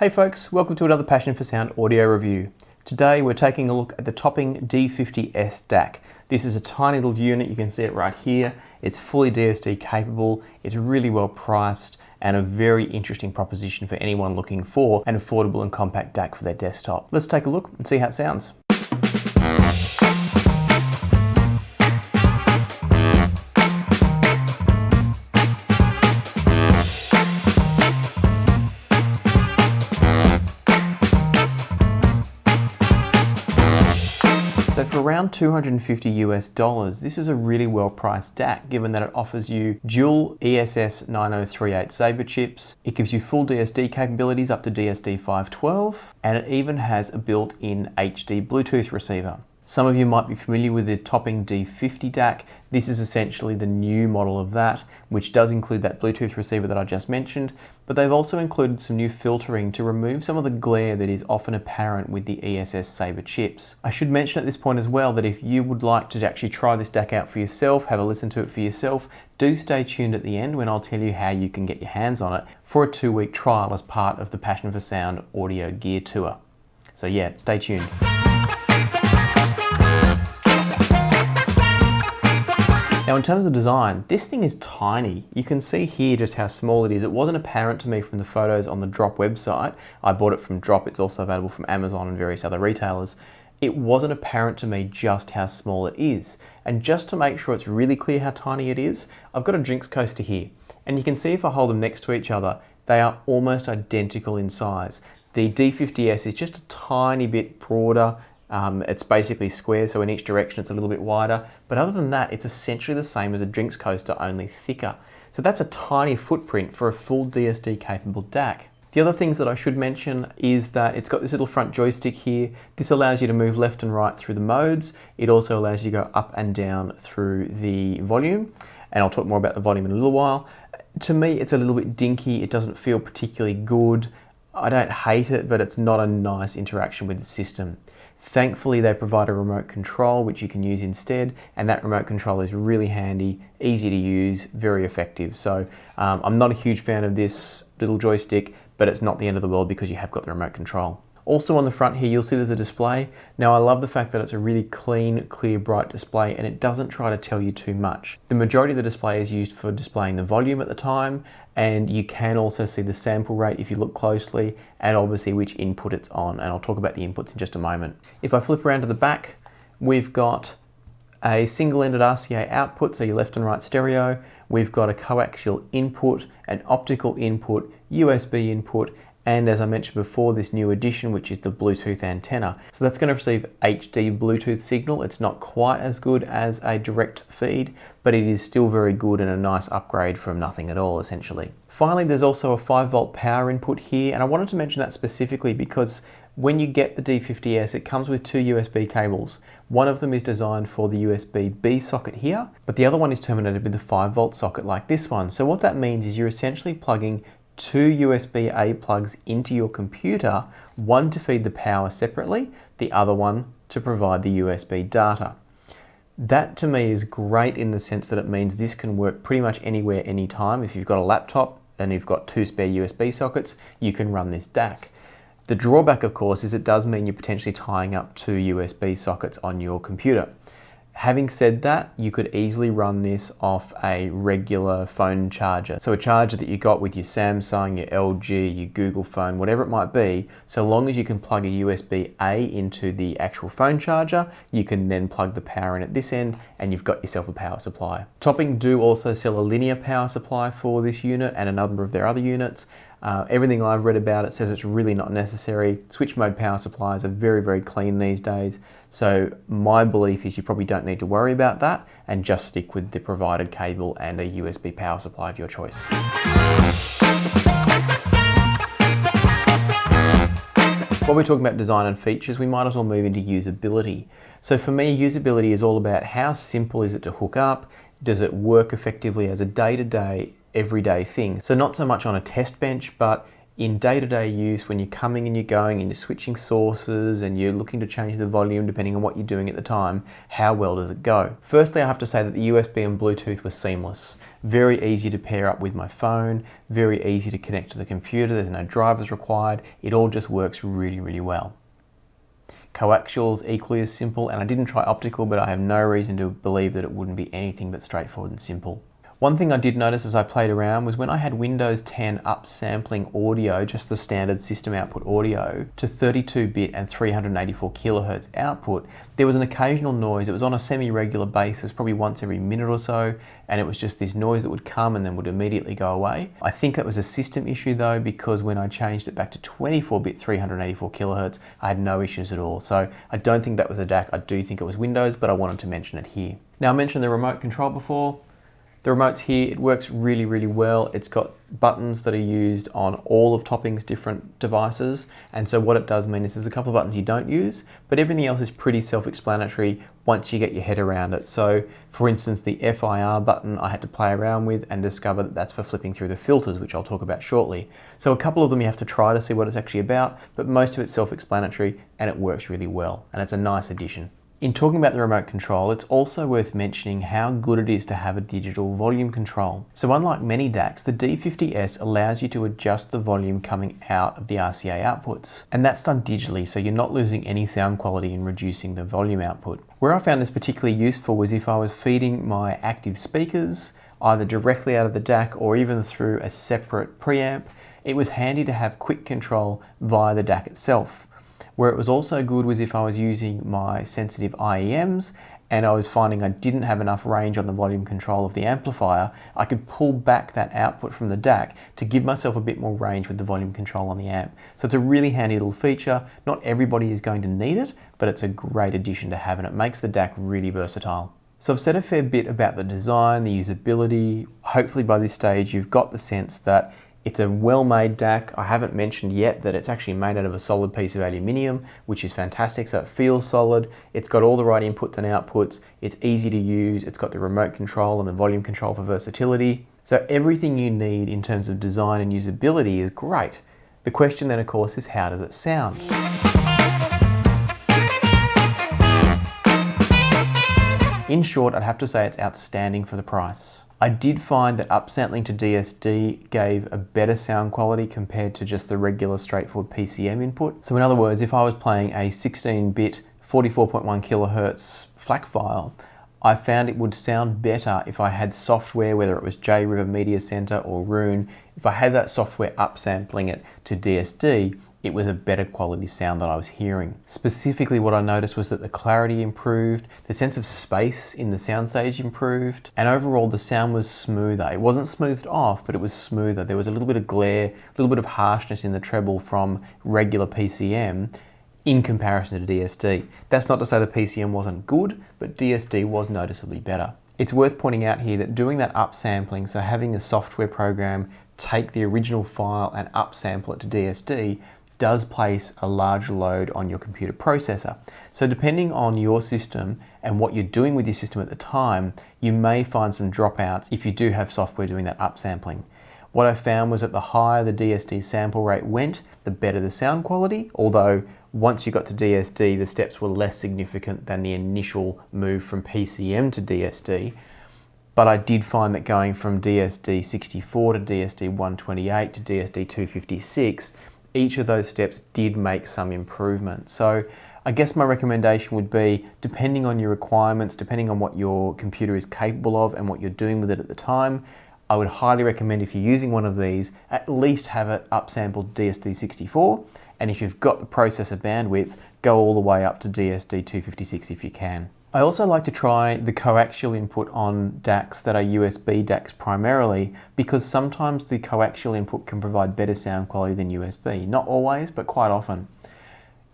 Hey folks, welcome to another Passion for Sound audio review. Today we're taking a look at the Topping D50s DAC. This is a tiny little unit, you can see it right here. It's fully DSD capable, it's really well priced, and a very interesting proposition for anyone looking for an affordable and compact DAC for their desktop. Let's take a look and see how it sounds. So for around $250 this is a really well priced DAC, given that it offers you dual ESS 9038 Sabre chips, it gives you full DSD capabilities up to DSD 512, and it even has a built-in HD Bluetooth receiver. Some of you might be familiar with the Topping D50 DAC. This is essentially the new model of that, which does include that Bluetooth receiver that I just mentioned, but they've also included some new filtering to remove some of the glare that is often apparent with the ESS Sabre chips. I should mention at this point as well that if you would like to actually try this DAC out for yourself, have a listen to it for yourself, do stay tuned at the end when I'll tell you how you can get your hands on it for a 2-week trial as part of the Passion for Sound audio gear tour. So yeah, stay tuned. Now in terms of design, this thing is tiny. You can see here just how small it is. It wasn't apparent to me from the photos on the Drop website. I bought it from Drop, it's also available from Amazon and various other retailers. It wasn't apparent to me just how small it is. And just to make sure it's really clear how tiny it is, I've got a drinks coaster here. And you can see if I hold them next to each other, they are almost identical in size. The D50s is just a tiny bit broader. It's basically square, so in each direction it's a little bit wider. But other than that, it's essentially the same as a drinks coaster, only thicker. So that's a tiny footprint for a full DSD capable DAC. The other things that I should mention is that it's got this little front joystick here. This allows you to move left and right through the modes. It also allows you to go up and down through the volume. And I'll talk more about the volume in a little while. To me, it's a little bit dinky. It doesn't feel particularly good. I don't hate it, but it's not a nice interaction with the system. Thankfully, they provide a remote control which you can use instead, and that remote control is really handy, easy to use, very effective. So I'm not a huge fan of this little joystick, but it's not the end of the world because you have got the remote control. Also on the front here, you'll see there's a display. Now I love the fact that it's a really clean, clear, bright display, and it doesn't try to tell you too much. The majority of the display is used for displaying the volume at the time, and you can also see the sample rate if you look closely, and obviously which input it's on, and I'll talk about the inputs in just a moment. If I flip around to the back, we've got a single-ended RCA output, so your left and right stereo. We've got a coaxial input, an optical input, USB input, and as I mentioned before, this new addition, which is the Bluetooth antenna. So that's going to receive HD Bluetooth signal. It's not quite as good as a direct feed, but it is still very good and a nice upgrade from nothing at all, essentially. Finally, there's also a 5-volt power input here, and I wanted to mention that specifically because when you get the D50s, it comes with 2 USB cables. One of them is designed for the USB-B socket here, but the other one is terminated with a 5-volt socket like this one. So what that means is you're essentially plugging 2 USB-A plugs into your computer, one to feed the power separately, the other one to provide the USB data. That to me is great in the sense that it means this can work pretty much anywhere, anytime. If you've got a laptop and you've got 2 spare USB sockets, you can run this DAC. The drawback, of course, is it does mean you're potentially tying up 2 USB sockets on your computer. Having said that, you could easily run this off a regular phone charger. So a charger that you got with your Samsung, your LG, your Google phone, whatever it might be, so long as you can plug a USB-A into the actual phone charger, you can then plug the power in at this end and you've got yourself a power supply. Topping do also sell a linear power supply for this unit and a number of their other units. Everything I've read about it says it's really not necessary. Switch mode power supplies are very, very clean these days. So my belief is you probably don't need to worry about that and just stick with the provided cable and a USB power supply of your choice. While we're talking about design and features, we might as well move into usability. So for me, usability is all about how simple is it to hook up? Does it work effectively as a day-to-day everyday thing? So not so much on a test bench, but in day-to-day use, when you're coming and you're going and you're switching sources and you're looking to change the volume depending on what you're doing at the time, how well does it go? Firstly, I have to say that the USB and Bluetooth were seamless. Very easy to pair up with my phone, very easy to connect to the computer, there's no drivers required, it all just works really, really well. Coaxial is equally as simple, and I didn't try Optical, but I have no reason to believe that it wouldn't be anything but straightforward and simple. One thing I did notice as I played around was when I had Windows 10 upsampling audio, just the standard system output audio, to 32-bit and 384 kilohertz output, there was an occasional noise. It was on a semi-regular basis, probably once every minute or so, and it was just this noise that would come and then would immediately go away. I think that was a system issue though, because when I changed it back to 24-bit 384 kilohertz, I had no issues at all. So I don't think that was a DAC. I do think it was Windows, but I wanted to mention it here. Now, I mentioned the remote control before. The remote's here, it works really, really well. It's got buttons that are used on all of Topping's different devices. And so what it does mean is there's a couple of buttons you don't use, but everything else is pretty self-explanatory once you get your head around it. So for instance, the FIR button I had to play around with and discover that that's for flipping through the filters, which I'll talk about shortly. So a couple of them you have to try to see what it's actually about, but most of it's self-explanatory and it works really well. And it's a nice addition. In talking about the remote control, it's also worth mentioning how good it is to have a digital volume control. So unlike many DACs, the D50s allows you to adjust the volume coming out of the RCA outputs. And that's done digitally, so you're not losing any sound quality in reducing the volume output. Where I found this particularly useful was if I was feeding my active speakers, either directly out of the DAC or even through a separate preamp, it was handy to have quick control via the DAC itself. Where it was also good was if I was using my sensitive IEMs and I was finding I didn't have enough range on the volume control of the amplifier, I could pull back that output from the DAC to give myself a bit more range with the volume control on the amp. So it's a really handy little feature. Not everybody is going to need it, but it's a great addition to have, and it makes the DAC really versatile. So I've said a fair bit about the design, the usability. Hopefully by this stage you've got the sense that it's a well-made DAC. I haven't mentioned yet that it's actually made out of a solid piece of aluminium, which is fantastic, so it feels solid. It's got all the right inputs and outputs. It's easy to use. It's got the remote control and the volume control for versatility. So everything you need in terms of design and usability is great. The question then, of course, is how does it sound? In short, I'd have to say it's outstanding for the price. I did find that upsampling to DSD gave a better sound quality compared to just the regular straightforward PCM input. So in other words, if I was playing a 16-bit 44.1 kilohertz FLAC file, I found it would sound better if I had software, whether it was JRiver Media Center or Roon. If I had that software upsampling it to DSD, it was a better quality sound that I was hearing. Specifically, what I noticed was that the clarity improved, the sense of space in the soundstage improved, and overall the sound was smoother. It wasn't smoothed off, but it was smoother. There was a little bit of glare, a little bit of harshness in the treble from regular PCM in comparison to DSD. That's not to say the PCM wasn't good, but DSD was noticeably better. It's worth pointing out here that doing that upsampling, so having a software program take the original file and upsample it to DSD, does place a large load on your computer processor. So depending on your system and what you're doing with your system at the time, you may find some dropouts if you do have software doing that upsampling. What I found was that the higher the DSD sample rate went, the better the sound quality, although once you got to DSD, the steps were less significant than the initial move from PCM to DSD. But I did find that going from DSD 64 to DSD 128 to DSD 256, each of those steps did make some improvement. So I guess my recommendation would be, depending on your requirements, depending on what your computer is capable of and what you're doing with it at the time, I would highly recommend, if you're using one of these, at least have it upsampled DSD 64. And if you've got the processor bandwidth, go all the way up to DSD 256 if you can. I also like to try the coaxial input on DACs that are USB DACs primarily, because sometimes the coaxial input can provide better sound quality than USB. Not always, but quite often.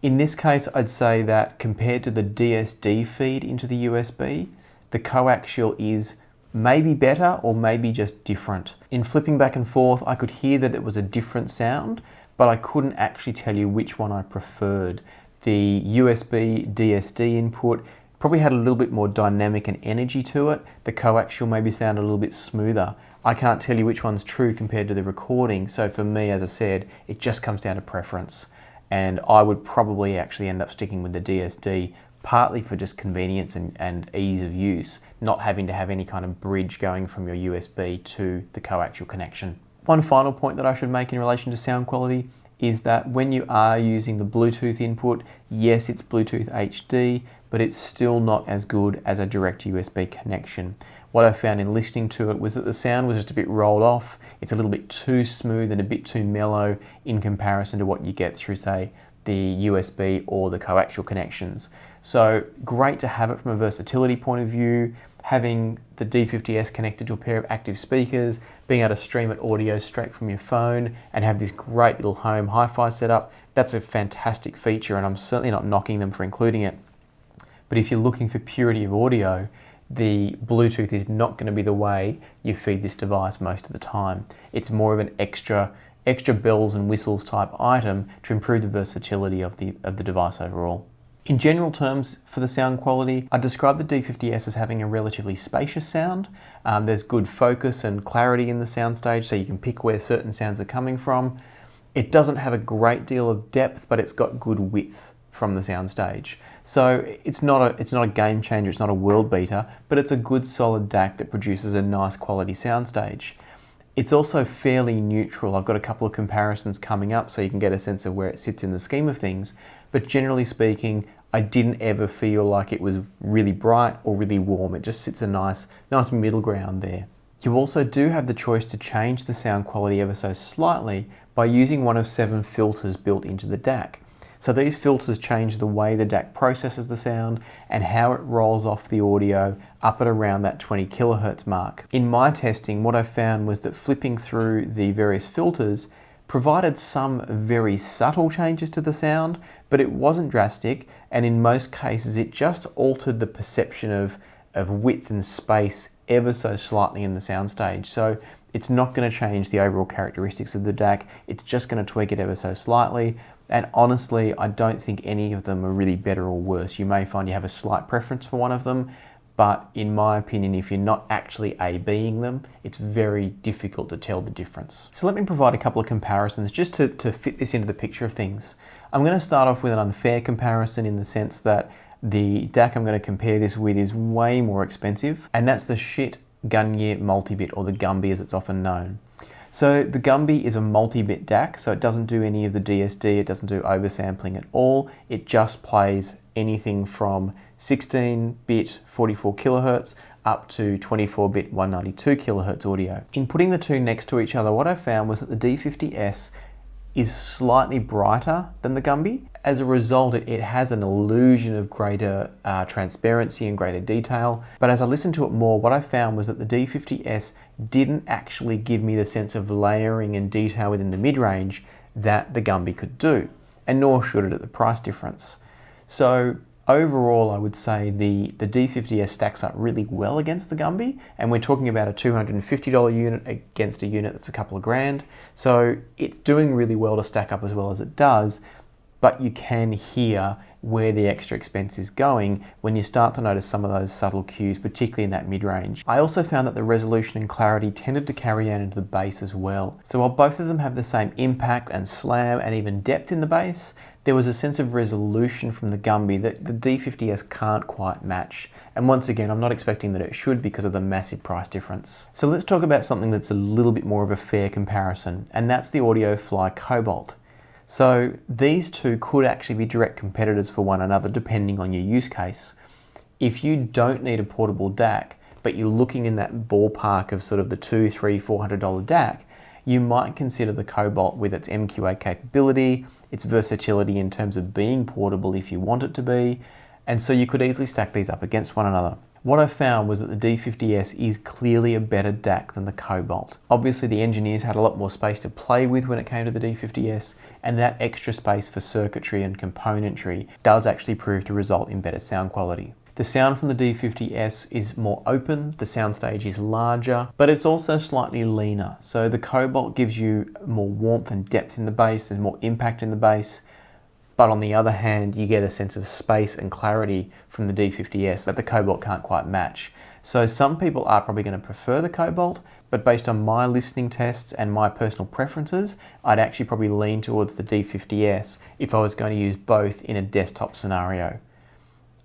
In this case, I'd say that compared to the DSD feed into the USB, the coaxial is maybe better or maybe just different. In flipping back and forth, I could hear that it was a different sound, but I couldn't actually tell you which one I preferred. The USB DSD input probably had a little bit more dynamic and energy to it. The coaxial maybe sounded a little bit smoother. I can't tell you which one's true compared to the recording. So for me, as I said, it just comes down to preference. And I would probably actually end up sticking with the DSD, partly for just convenience and ease of use, not having to have any kind of bridge going from your USB to the coaxial connection. One final point that I should make in relation to sound quality is that when you are using the Bluetooth input, yes, it's Bluetooth HD, but it's still not as good as a direct USB connection. What I found in listening to it was that the sound was just a bit rolled off. It's a little bit too smooth and a bit too mellow in comparison to what you get through, say, the USB or the coaxial connections. So great to have it from a versatility point of view, having the D50s connected to a pair of active speakers, being able to stream it audio straight from your phone and have this great little home hi-fi setup. That's a fantastic feature, and I'm certainly not knocking them for including it. But if you're looking for purity of audio, the Bluetooth is not going to be the way you feed this device most of the time. It's more of an extra bells and whistles type item to improve the versatility of the device overall. In general terms, for the sound quality, I describe the D50s as having a relatively spacious sound. There's good focus and clarity in the soundstage, so you can pick where certain sounds are coming from. It doesn't have a great deal of depth, but it's got good width from the soundstage. So it's not a game changer, it's not a world beater, but it's a good solid DAC that produces a nice quality soundstage. It's also fairly neutral. I've got a couple of comparisons coming up so you can get a sense of where it sits in the scheme of things, but generally speaking, I didn't ever feel like it was really bright or really warm. It just sits a nice middle ground there. You also do have the choice to change the sound quality ever so slightly by using one of 7 filters built into the DAC. So these filters change the way the DAC processes the sound and how it rolls off the audio up at around that 20 kilohertz mark. In my testing, what I found was that flipping through the various filters provided some very subtle changes to the sound, but it wasn't drastic, and in most cases it just altered the perception of width and space ever so slightly in the soundstage. So it's not going to change the overall characteristics of the DAC, it's just going to tweak it ever so slightly. And honestly, I don't think any of them are really better or worse. You may find you have a slight preference for one of them, but in my opinion, if you're not actually A/Bing them, it's very difficult to tell the difference. So let me provide a couple of comparisons just to fit this into the picture of things. I'm going to start off with an unfair comparison in the sense that the DAC I'm going to compare this with is way more expensive, and that's the Schiit Gungnir Multibit, or the Gumby as it's often known. So the Gumby is a multi-bit DAC, so it doesn't do any of the DSD, it doesn't do oversampling at all. It just plays anything from 16-bit 44 kilohertz up to 24-bit 192 kilohertz audio. In putting the two next to each other, what I found was that the D50s is slightly brighter than the Gumby. As a result, it has an illusion of greater transparency and greater detail. But as I listened to it more, what I found was that the D50s didn't actually give me the sense of layering and detail within the mid-range that the Gumby could do, and nor should it at the price difference. So overall, I would say the D50s stacks up really well against the Gumby, and we're talking about a $250 unit against a unit that's a couple of grand. So it's doing really well to stack up as well as it does, but you can hear where the extra expense is going when you start to notice some of those subtle cues, particularly in that mid-range. I also found that the resolution and clarity tended to carry out into the bass as well. So while both of them have the same impact and slam and even depth in the bass, there was a sense of resolution from the Gumby that the D50s can't quite match. And once again, I'm not expecting that it should because of the massive price difference. So let's talk about something that's a little bit more of a fair comparison, and that's the AudioFly Cobalt. So these two could actually be direct competitors for one another depending on your use case. If you don't need a portable DAC, but you're looking in that ballpark of sort of the $200, $300, $400 DAC, you might consider the Cobalt with its MQA capability, its versatility in terms of being portable if you want it to be, and so you could easily stack these up against one another. What I found was that the D50s is clearly a better DAC than the Cobalt. Obviously the engineers had a lot more space to play with when it came to the D50s, and that extra space for circuitry and componentry does actually prove to result in better sound quality. The sound from the D50s is more open, the soundstage is larger, but it's also slightly leaner. So the Cobalt gives you more warmth and depth in the bass, there's more impact in the bass, but on the other hand, you get a sense of space and clarity from the D50s that the Cobalt can't quite match. So some people are probably going to prefer the Cobalt, but based on my listening tests and my personal preferences, I'd actually probably lean towards the D50s if I was going to use both in a desktop scenario.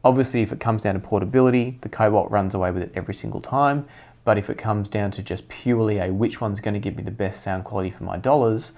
Obviously, if it comes down to portability, the Cobalt runs away with it every single time, but if it comes down to just purely which one's going to give me the best sound quality for my dollars,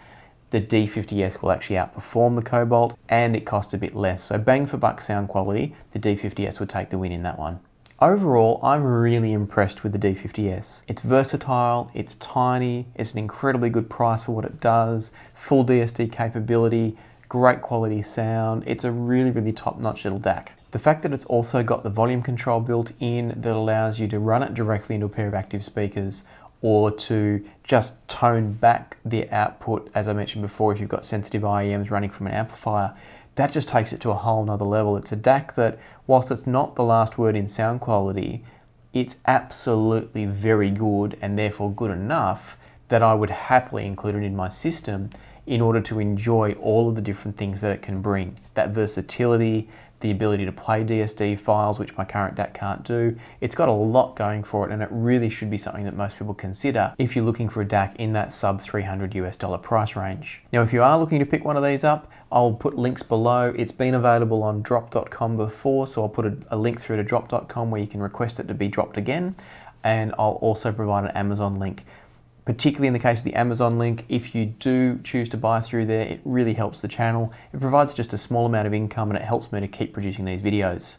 the D50s will actually outperform the Cobalt, and it costs a bit less. So bang for buck sound quality, the D50s would take the win in that one. Overall, I'm really impressed with the D50s. It's versatile, it's tiny, it's an incredibly good price for what it does, full DSD capability, great quality sound. It's a really, really top-notch little DAC. The fact that it's also got the volume control built in that allows you to run it directly into a pair of active speakers or to just tone back the output, as I mentioned before, if you've got sensitive IEMs running from an amplifier, that just takes it to a whole nother level. It's a DAC that, whilst it's not the last word in sound quality, it's absolutely very good and therefore good enough that I would happily include it in my system in order to enjoy all of the different things that it can bring. That versatility, the ability to play DSD files, which my current DAC can't do. It's got a lot going for it, and it really should be something that most people consider if you're looking for a DAC in that sub $300 price range. Now, if you are looking to pick one of these up, I'll put links below. It's been available on drop.com before, so I'll put a link through to drop.com where you can request it to be dropped again, and I'll also provide an Amazon link. Particularly in the case of the Amazon link, if you do choose to buy through there, it really helps the channel. It provides just a small amount of income and it helps me to keep producing these videos.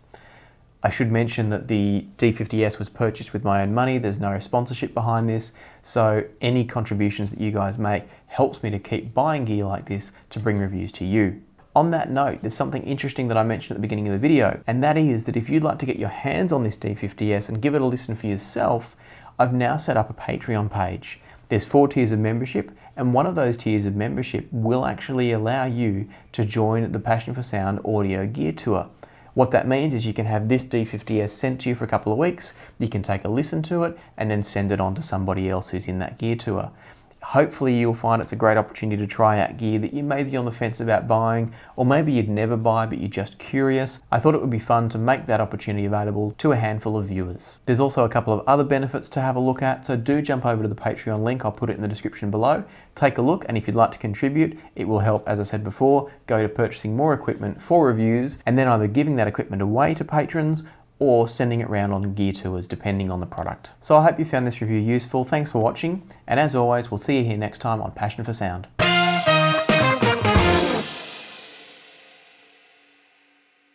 I should mention that the D50s was purchased with my own money. There's no sponsorship behind this. So any contributions that you guys make helps me to keep buying gear like this to bring reviews to you. On that note, there's something interesting that I mentioned at the beginning of the video, and that is that if you'd like to get your hands on this D50s and give it a listen for yourself, I've now set up a Patreon page. There's 4 tiers of membership, and one of those tiers of membership will actually allow you to join the Passion for Sound audio gear tour. What that means is you can have this D50s sent to you for a couple of weeks, you can take a listen to it, and then send it on to somebody else who's in that gear tour. Hopefully you'll find it's a great opportunity to try out gear that you may be on the fence about buying, or maybe you'd never buy but you're just curious. I thought it would be fun to make that opportunity available to a handful of viewers. There's also a couple of other benefits to have a look at, so do jump over to the Patreon link. I'll put it in the description below. Take a look, and if you'd like to contribute, it will help, as I said before, go to purchasing more equipment for reviews, and then either giving that equipment away to patrons or sending it around on gear tours depending on the product. So I hope you found this review useful. Thanks for watching, and as always, we'll see you here next time on Passion for Sound.